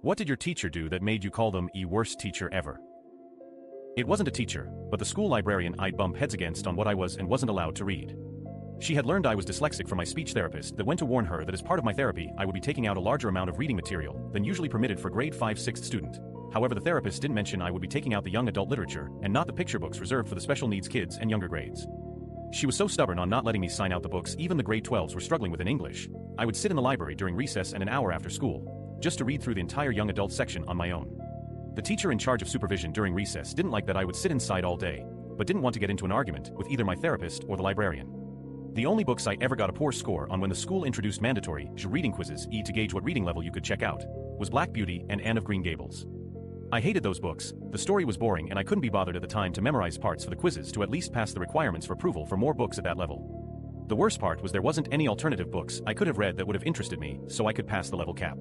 What did your teacher do that made you call them the worst teacher ever? It wasn't a teacher, but the school librarian I'd bump heads against on what I was and wasn't allowed to read. She had learned I was dyslexic from my speech therapist that went to warn her that as part of my therapy I would be taking out a larger amount of reading material than usually permitted for grade 5/6 student. However, the therapist didn't mention I would be taking out the young adult literature and not the picture books reserved for the special needs kids and younger grades. She was so stubborn on not letting me sign out the books even the grade 12s were struggling with in English. I would sit in the library during recess and an hour after school, just to read through the entire young adult section on my own. The teacher in charge of supervision during recess didn't like that I would sit inside all day, but didn't want to get into an argument with either my therapist or the librarian. The only books I ever got a poor score on when the school introduced mandatory reading quizzes to gauge what reading level you could check out was Black Beauty and Anne of Green Gables. I hated those books, the story was boring and I couldn't be bothered at the time to memorize parts for the quizzes to at least pass the requirements for approval for more books at that level. The worst part was there wasn't any alternative books I could have read that would have interested me so I could pass the level cap.